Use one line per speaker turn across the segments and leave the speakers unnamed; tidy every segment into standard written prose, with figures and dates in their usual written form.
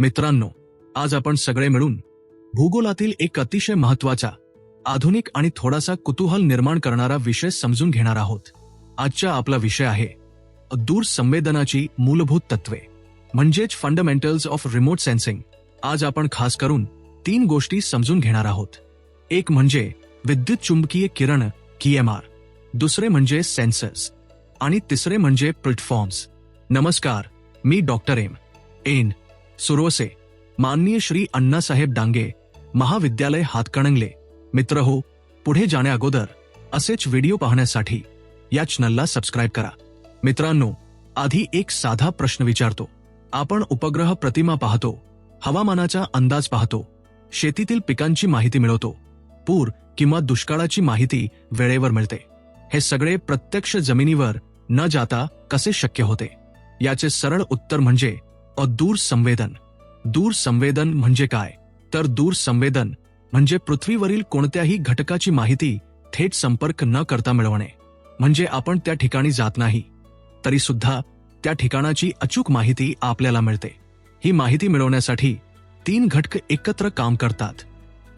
मित्रांनो, आज आपण सगळे मिळून भूगोलातील एक अतिशय महत्त्वाचा, आधुनिक आणि थोडासा कुतूहल निर्माण करणारा विषय समजून घेणार आहोत. आजचा आपला विषय आहे दूरसंवेदनाची मूलभूत तत्वे, म्हणजेच फंडामेंटल्स ऑफ रिमोट सेन्सिंग. आज आपण खास करून 3 गोष्टी समजून घेणार आहोत. एक म्हणजे विद्युत चुंबकीय किरण EMR, दुसरे म्हणजे सेन्सर्स आणि तिसरे म्हणजे प्लॅटफॉर्म्स. नमस्कार, मी डॉक्टर एन सुरोसे, माननीय श्री अण्णासाहेब डांगे महाविद्यालय हातकणंगले. मित्र हो, पुढे जाण्याअगोदर असेच व्हिडिओ पाहण्यासाठी या चॅनलला सबस्क्राईब करा. मित्रांनो, आधी एक साधा प्रश्न विचारतो. आपण उपग्रह प्रतिमा पाहतो, हवामानाचा अंदाज पाहतो, शेतीतील पिकांची माहिती मिळवतो, पूर किंवा दुष्काळाची माहिती वेळेवर मिळते. हे सगळे प्रत्यक्ष जमिनीवर न जाता कसे शक्य होते? याचे सरळ उत्तर म्हणजे दूरसंवेदन. दूरसंवेदन म्हणजे काय? तर दूरसंवेदन म्हणजे पृथ्वीवरील कोणत्याही घटकाची माहिती थेट संपर्क न करता मिळवणे. म्हणजे आपण त्या ठिकाणी जात नाही, तरी सुद्धा त्या ठिकाणाची अचूक माहिती आपल्याला मिळते. ही माहिती मिळवण्यासाठी 3 घटक एकत्र काम करतात: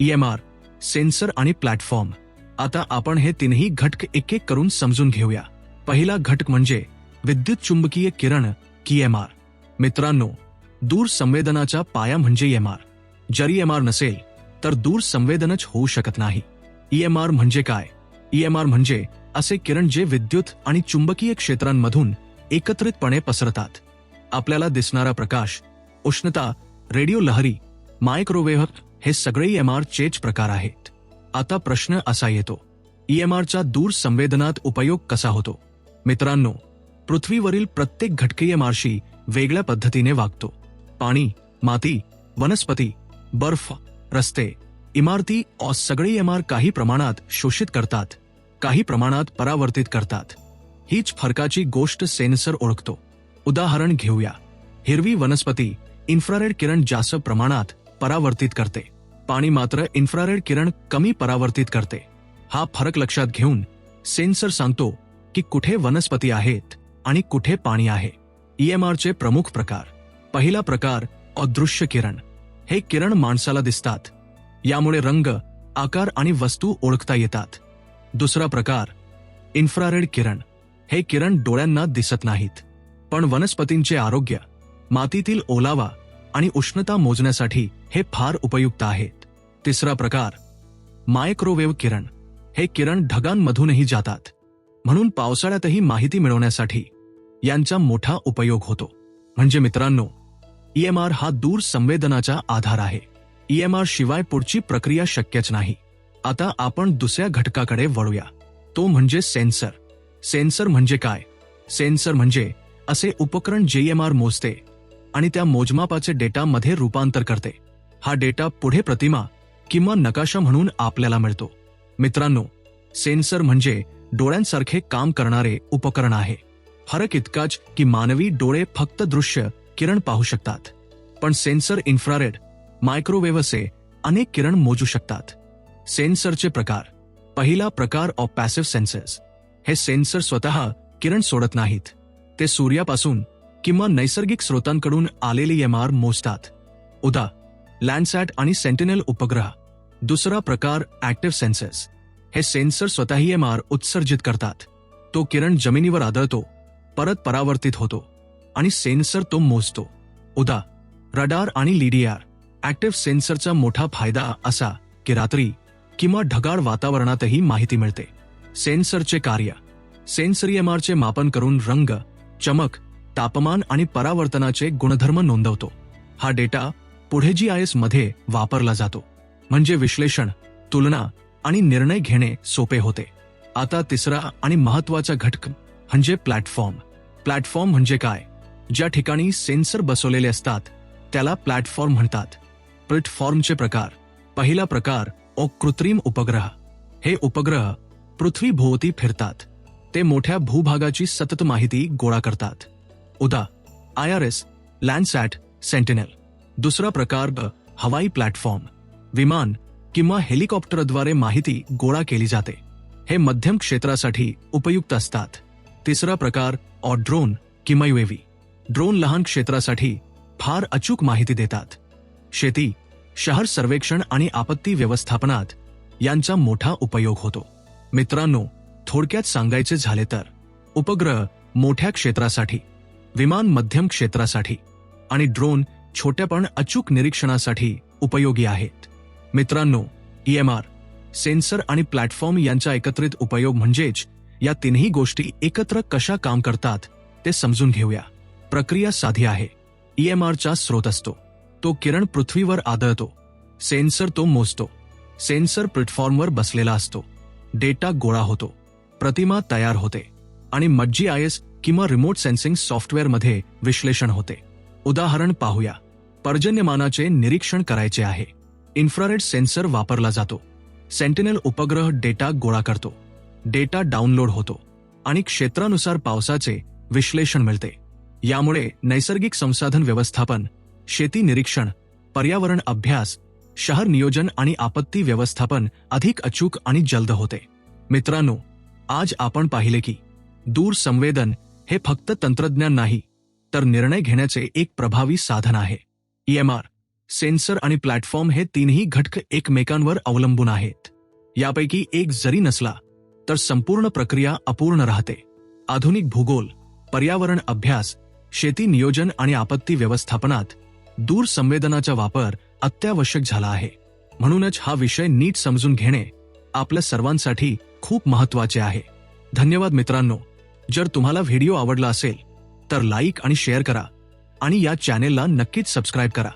EMR, सेन्सर आणि प्लॅटफॉर्म. आता आपण हे 3ही घटक एक एक करून समजून घेऊया. पहिला घटक म्हणजे विद्युत चुंबकीय किरण EMR. मित्रांनो, दूरसंवेदनाचा पाया म्हणजे EMR. जरी EMR नसेल तर दूरसंवेदनच होऊ शकत नाही. EMR म्हणजे काय? EMR म्हणजे असे किरण जे विद्युत आणि चुंबकीय क्षेत्रांमधून एकत्रितपणे पसरतात. आपल्याला दिसणारा प्रकाश, उष्णता, रेडिओ लहरी, मायक्रोवेव्ह हे सगळे EMR चेच प्रकार आहेत. आता प्रश्न असा येतो, EMRचा दूरसंवेदनात उपयोग कसा होतो? मित्रांनो, पृथ्वीवरील प्रत्येक घटक EMRशी वेगळ्या पद्धतीने वागतो. पाणी, माती, वनस्पती, बर्फ, रस्ते, इमारती सगळे EMR काही प्रमाणात शोषित करतात, काही प्रमाणात परावर्तित करतात. हीच फरकाची गोष्ट सेन्सर ओळखतो. उदाहरण घेऊया. हिरवी वनस्पती इन्फ्रारेड किरण जास्त प्रमाणात परावर्तित करते, पाणी मात्र इन्फ्रारेड किरण कमी परावर्तित करते. हा फरक लक्षात घेऊन सेन्सर सांगतो की कुठे वनस्पती आहेत आणि कुठे पाणी आहे. EMRचे प्रमुख प्रकार. पहिला प्रकार अदृश्य किरण. हे किरण माणसाला दिसतात, यामुळे रंग, आकार आणि वस्तू ओळखता येतात. दुसरा प्रकार इन्फ्रारेड किरण. हे किरण डोळ्यांना दिसत नाहीत, पण वनस्पतींचे आरोग्य, मातीतील ओलावा आणि उष्णता मोजण्यासाठी हे फार उपयुक्त आहेत. तिसरा प्रकार मायक्रोवेव्ह किरण. हे किरण ढगांमधूनही जातात, म्हणून पावसाळ्यातही माहिती मिळवण्यासाठी यांचा मोठा उपयोग होतो. म्हणजे मित्रांनो, EMR हा दूरसंवेदनाचा आधार आहे. EMR शिवाय पुढची प्रक्रिया शक्यच नाही. आता आपण दुसऱ्या घटकाकडे वळूया, तो म्हणजे सेन्सर. सेन्सर म्हणजे काय? सेन्सर म्हणजे असे उपकरण जे EMR मोजते आणि त्या मोजमापाचे डेटामध्ये रूपांतर करते. हा डेटा पुढे प्रतिमा किंवा नकाशा म्हणून आपल्याला मिळतो. मित्रांनो, सेन्सर म्हणजे डोळ्यांसारखे काम करणारे उपकरण आहे. फरक इतकाच की मानवी डोळे फक्त दृश्य किरण पाहू शकतात, पण सेन्सर इन्फ्रारेड, मायक्रोवेव्ह असे अनेक किरण मोजू शकतात. सेन्सरचे प्रकार. पहिला प्रकार पॅसिव्ह सेन्सर्स. हे सेन्सर स्वतः किरण सोडत नाहीत, ते सूर्यापासून किंवा नैसर्गिक स्रोतांकडून आलेले EMR मोजतात. उदा. लँडसॅट आणि सेंटिनेल उपग्रह. दुसरा प्रकार ऍक्टिव्ह सेन्सर्स. हे सेन्सर स्वतः EMR उत्सर्जित करतात. तो किरण जमिनीवर आदळतो, परत परावर्तित होतो आणि सेन्सर तो मोजतो. उदा. रडार आणि LiDAR. ऍक्टिव्ह सेन्सरचा मोठा फायदा असा की रात्री किंवा ढगाळ वातावरणातही माहिती मिळते. सेन्सरचे कार्य. सेन्सर EMRचे मापन करून रंग, चमक, तापमान आणि परावर्तनाचे गुणधर्म नोंदवतो. हा डेटा पुढे GIS मध्ये वापरला जातो, म्हणजे विश्लेषण, तुलना आणि निर्णय घेणे सोपे होते. आता तिसरा आणि महत्त्वाचा घटक म्हणजे प्लॅटफॉर्म. प्लॅटफॉर्म म्हणजे काय? ज्या ठिकाणी सेन्सर बसवलेले असतात त्याला प्लॅटफॉर्म म्हणतात. प्लॅटफॉर्मचे प्रकार. पहिला प्रकार कृत्रिम उपग्रह. हे उपग्रह पृथ्वीभोवती फिरतात. ते मोठ्या भूभागाची सतत माहिती गोळा करतात. उदा. IRS, लँडसॅट, Sentinel. दुसरा प्रकार हवाई प्लॅटफॉर्म. विमान किंवा हेलिकॉप्टरद्वारे माहिती गोळा केली जाते. हे मध्यम क्षेत्रासाठी उपयुक्त असतात. तिसरा प्रकार ड्रोन किंवा UAV. ड्रोन लहान क्षेत्रासाठी फार अचूक माहिती देतात. शेती, शहर सर्वेक्षण आणि आपत्ती व्यवस्थापनात यांचा मोठा उपयोग होतो. मित्रांनो, थोडक्यात सांगायचे झाले तर उपग्रह मोठ्या क्षेत्रासाठी, विमान मध्यम क्षेत्रासाठी आणि ड्रोन छोट्या पण अचूक निरीक्षणासाठी उपयोगी आहेत. मित्रांनो, EMR, सेन्सर आणि प्लॅटफॉर्म यांचा एकत्रित उपयोग म्हणजेच या तिन्ही गोष्टी एकत्र कशा काम करतात ते समजून घेऊया. प्रक्रिया साधी आहे. EMRचा स्रोत असतो, तो किरण पृथ्वीवर आदळतो. सेन्सर तो मोजतो. सेन्सर प्लॅटफॉर्मवर बसलेला असतो. डेटा गोळा होतो, प्रतिमा तयार होते आणि मग GIS किंवा रिमोट सेन्सिंग सॉफ्टवेअरमध्ये विश्लेषण होते. उदाहरण पाहूया. पर्जन्यमानाचे निरीक्षण करायचे आहे. इन्फ्रारेड सेन्सर वापरला जातो. सेंटिनेल उपग्रह डेटा गोळा करतो. डेटा डाउनलोड होतो आणि क्षेत्रानुसार पावसाचे विश्लेषण मिळते. यामुळे नैसर्गिक संसाधन व्यवस्थापन, शेती निरीक्षण, पर्यावरण अभ्यास, शहर नियोजन आणि आपत्ती व्यवस्थापन अधिक अचूक आणि जलद होते. मित्रांनो, आज आपण पाहिले की दूरसंवेदन हे फक्त तंत्रज्ञान नाही, तर निर्णय घेण्याचे एक प्रभावी साधन आहे. EMR, सेन्सर आणि प्लॅटफॉर्म हे तीनही घटक एकमेकांवर अवलंबून आहेत. यापैकी एक जरी नसला तर संपूर्ण प्रक्रिया अपूर्ण राहते. आधुनिक भूगोल, पर्यावरण अभ्यास, शेती नियोजन आणि आपत्ती व्यवस्थापनात दूरसंवेदनाचा वापर अत्यावश्यक झाला आहे. म्हणूनच हा विषय नीट समजून घेणे आपल्या सर्वांसाठी खूप महत्त्वाचे आहे. धन्यवाद मित्रांनो. जर तुम्हाला व्हिडिओ आवडला असेल तर लाईक आणि शेअर करा आणि या चॅनेलला नक्कीच सबस्क्राईब करा.